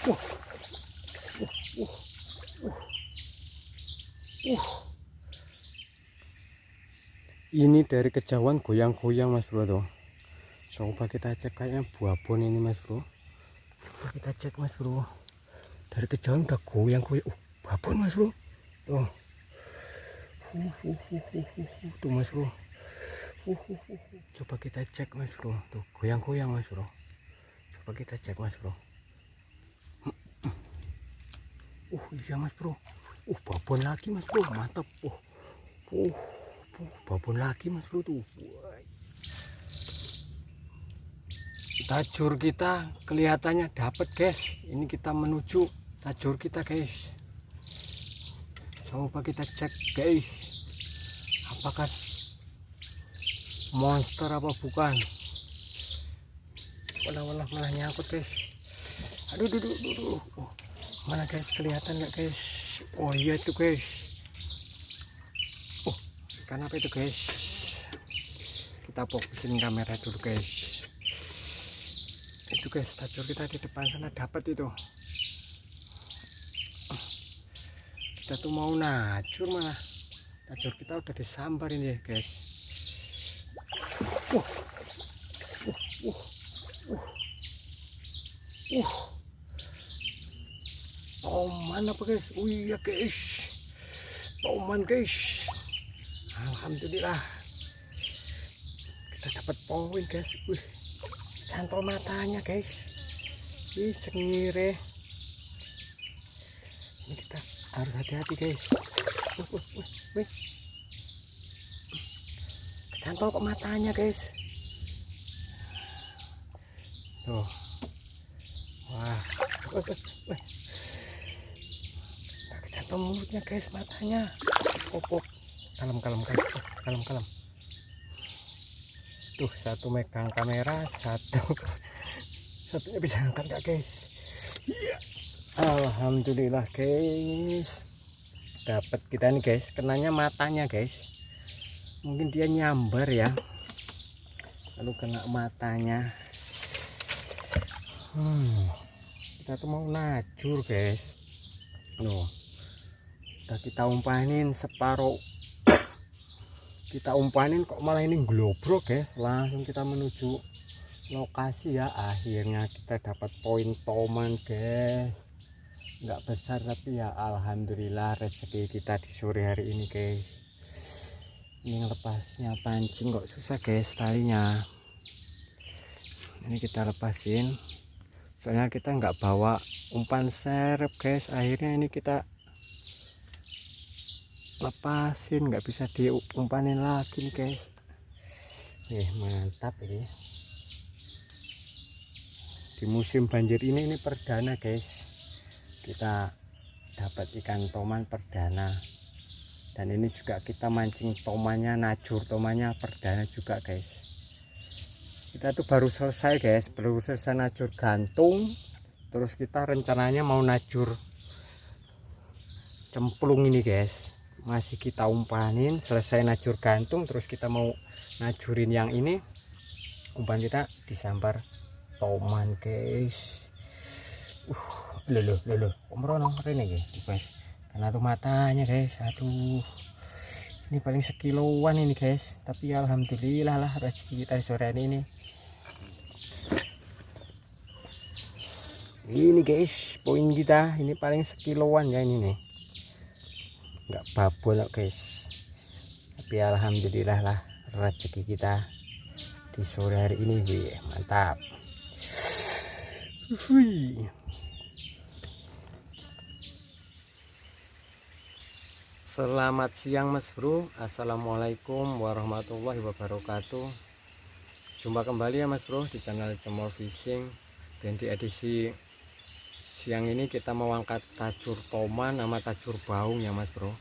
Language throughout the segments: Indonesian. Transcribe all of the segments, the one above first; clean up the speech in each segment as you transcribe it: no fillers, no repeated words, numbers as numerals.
uh, uh, uh, uh. Ini dari kejauhan goyang-goyang mas bro tuh. Coba kita cek, kayaknya babon ini mas bro. Coba kita cek mas bro. Dari kejauhan udah goyang-goyang. Babon mas bro. Tuh. Tuh mas bro. Coba kita cek mas bro. Tuh goyang-goyang mas bro. Coba kita cek mas bro. Iya mas bro. Babon lagi mas bro. Mantap. Babon lagi mas bro tuh. Tajur kita kelihatannya dapat guys. Ini kita menuju tajur kita guys. Coba kita cek guys, apakah monster apa bukan. Walah malah nyangkut guys. Aduh. Mana guys, kelihatan nggak guys? Oh iya itu guys. Ikan apa itu guys? Kita fokusin kamera dulu guys. Itu guys, tajur kita di depan sana dapat itu. Kita tuh mau najur malah tajur kita udah disambar ini guys. Toman apa guys? Iya guys, toman guys. Alhamdulillah kita dapat poin guys. Cantol matanya guys. Cengire. Ini kita harus hati-hati guys. Kecantol kok matanya guys. Tuh. Wah. Kecantol mulutnya guys, matanya. Kalem. Tuh, satu megang kamera, satunya bisa angkat nggak guys? Iya. Alhamdulillah guys, dapat kita nih guys. Kenanya matanya guys, mungkin dia nyambar ya, lalu kena matanya. Kita tuh mau najur guys. Loh, udah kita umpanin separuh. Kita umpanin kok malah ini globrok guys. Langsung kita menuju lokasi ya. Akhirnya kita dapat poin toman guys. Nggak besar tapi ya alhamdulillah rezeki kita di sore hari ini guys. Ini lepasnya pancing kok susah guys talinya. Ini kita lepasin, soalnya kita nggak bawa umpan serep guys. Akhirnya ini kita lepasin, nggak bisa diumpanin lagi nih guys. Mantap ini. Di musim banjir ini perdana guys, kita dapat ikan toman perdana. Dan ini juga kita mancing tomannya, najur tomannya perdana juga guys. Kita tuh baru selesai guys, baru selesai najur gantung. Terus kita rencananya mau najur cemplung ini guys. Masih kita umpanin, selesai najur gantung, terus kita mau najurin yang ini. Umpan kita disambar toman guys. Loh omrono rene guys, karena tuh matanya guys. Aduh, ini paling sekiloan ini guys, tapi alhamdulillah lah rezeki kita sore ini. Ini guys poin kita, ini paling sekiloan ya ini nih, nggak babon guys, tapi alhamdulillah lah rezeki kita di sore hari ini. Mantap. Selamat siang mas bro. Assalamualaikum warahmatullahi wabarakatuh. Jumpa kembali ya mas bro di channel Cemor Fishing. Dan di edisi siang ini kita mau angkat tajur toman sama tajur baung ya mas bro.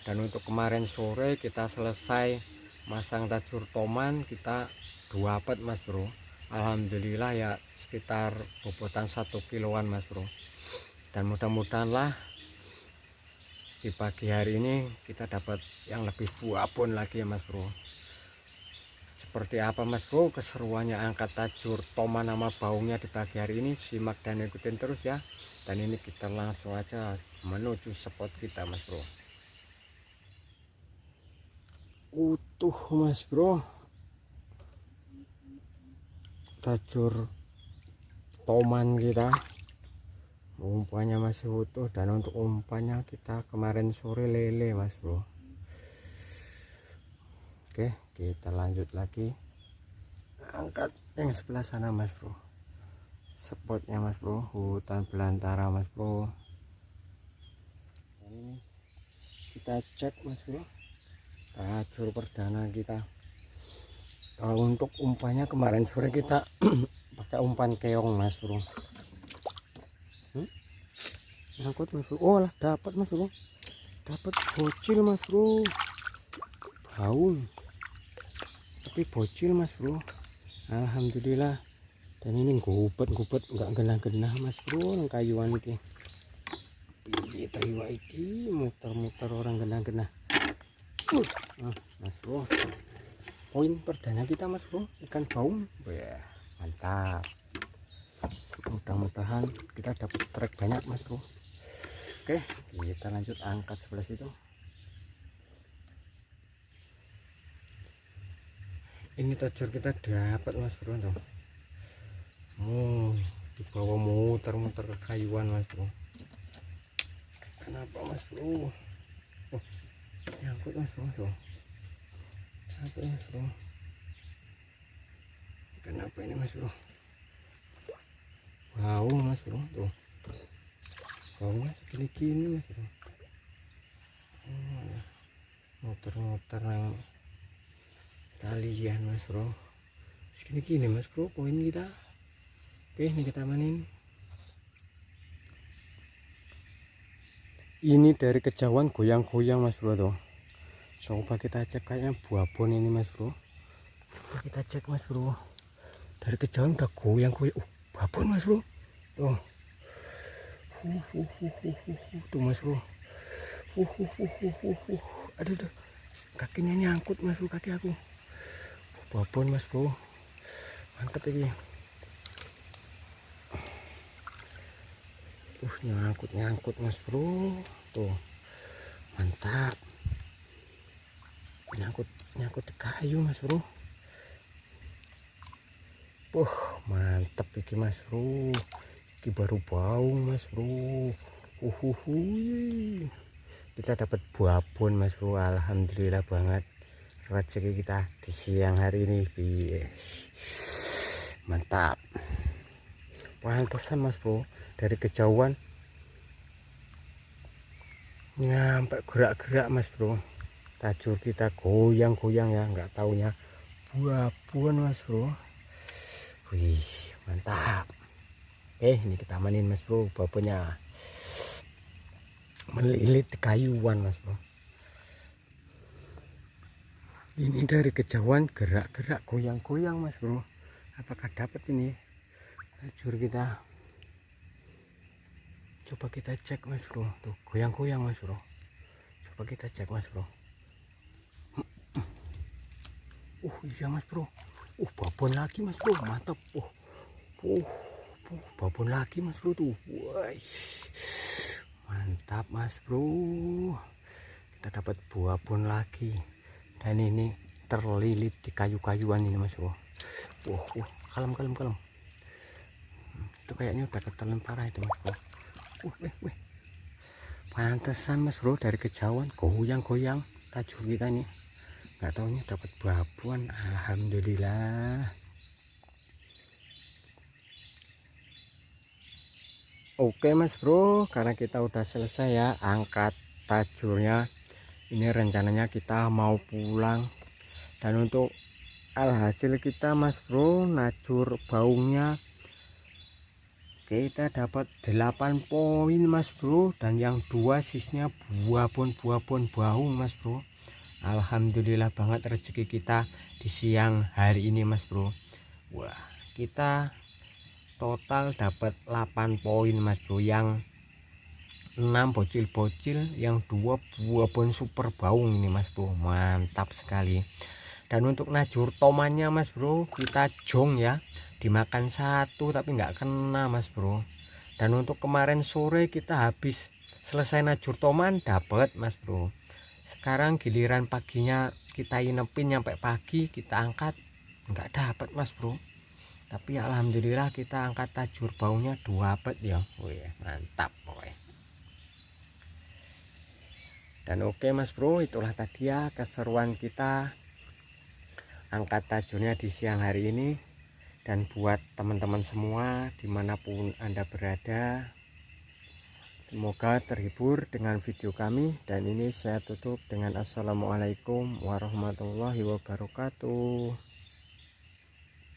Dan untuk kemarin sore kita selesai masang tajur toman, kita 2 pet mas bro. Alhamdulillah ya sekitar bobotan 1 kiloan mas bro. Dan mudah-mudahan lah di pagi hari ini kita dapat yang lebih babon lagi ya mas bro. seperti apa mas bro keseruannya angkat tajur toman nama baungnya di pagi hari ini. Simak dan ikutin terus ya. Dan ini kita langsung aja menuju spot kita mas bro. Utuh mas bro tajur toman kita, umpannya masih utuh. Dan untuk umpannya kita kemarin sore lele mas bro. Oke, kita lanjut lagi angkat yang sebelah sana mas bro, spotnya mas bro, hutan belantara mas bro. Dan ini kita cek mas bro tajur perdana kita. Kalau untuk umpannya kemarin sore kita pakai umpan keong mas bro. Ngangkut mas bro, oh lah dapat mas bro, dapat bocil mas bro, baung tapi bocil mas bro, alhamdulillah. Dan ini gubet nggak genah-genah mas bro yang kayuan iki. Piye tayu iki muter-muter orang genah-genah. Mas bro, poin perdana kita mas bro, ikan baung. Wah, mantap. Mudah-mudahan kita dapat strike banyak mas bro. Oke, kita lanjut angkat sebelah situ. Ini tajur kita dapat mas bro tuh. Di bawah muter-muter ke kayuan mas bro. Kenapa mas bro? Oh, nyangkut mas bro tuh. Kenapa mas bro? Kenapa ini mas bro? Wow mas bro tuh. Baunya segini-gini mas bro. Muter-muter yang kalian mas bro, segini-gini mas bro poin kita. Oke, ini kita manin. Ini dari kejauhan goyang-goyang mas bro tuh. Coba kita cek, kayaknya buabon ini mas bro. Kita cek mas bro, dari kejauhan udah goyang-goyang. Babon mas bro tuh. Tuh mas bro. Aduh, kakinya nyangkut mas bro, kaki aku. Babon mas bro, mantap ini. Nyangkut mas bro tuh, mantap. Nyangkut di kayu mas bro. Mantap iki mas bro, iki baru baung mas bro. Kita dapat babon mas bro, alhamdulillah banget. Rezeki kita di siang hari ini mantap. Pantesan mas bro, dari kejauhan nyampe gerak-gerak mas bro, tajur kita goyang-goyang ya, nggak taunya babon mas bro. Wih mantap. Ini kita manin mas bro, babonnya melilit di kayuan mas bro. Ini dari kejauhan gerak-gerak goyang-goyang mas bro. Apakah dapat ini tajur kita? Coba kita cek mas bro, tuh goyang-goyang mas bro. Coba kita cek mas bro. Iya mas bro, babon lagi mas bro, mantap. Babon lagi mas bro tuh. Wah, mantap mas bro, kita dapat babon lagi. Dan ini terlilit di kayu-kayuan ini mas bro. Kalem. Itu kayaknya udah ketelan parah itu mas bro. Pantesan mas bro, dari kejauhan goyang-goyang tajur kita nih. Nggak taunya dapat babon, alhamdulillah. Oke mas bro, karena kita udah selesai ya angkat tajurnya. Ini rencananya kita mau pulang. Dan untuk alhasil kita mas bro, najur baungnya kita dapat 8 poin mas bro. Dan yang 2 sisnya babon baung mas bro. Alhamdulillah banget rezeki kita di siang hari ini mas bro. Wah, kita total dapat 8 poin mas bro. Yang 6 bocil-bocil, yang 2 babon super baung ini mas bro. Mantap sekali. Dan untuk najur tomannya mas bro, kita jong ya, dimakan satu tapi nggak kena mas bro. Dan untuk kemarin sore kita habis selesai najur toman dapat mas bro. Sekarang giliran paginya kita inepin nyampe pagi, kita angkat nggak dapat mas bro. Tapi alhamdulillah kita angkat tajur baunya 2 bet ya. Wih, mantap pokoknya. Dan oke mas bro, itulah tadi ya keseruan kita angkat tajurnya di siang hari ini. Dan buat teman-teman semua dimanapun anda berada, semoga terhibur dengan video kami. Dan ini saya tutup dengan assalamualaikum warahmatullahi wabarakatuh.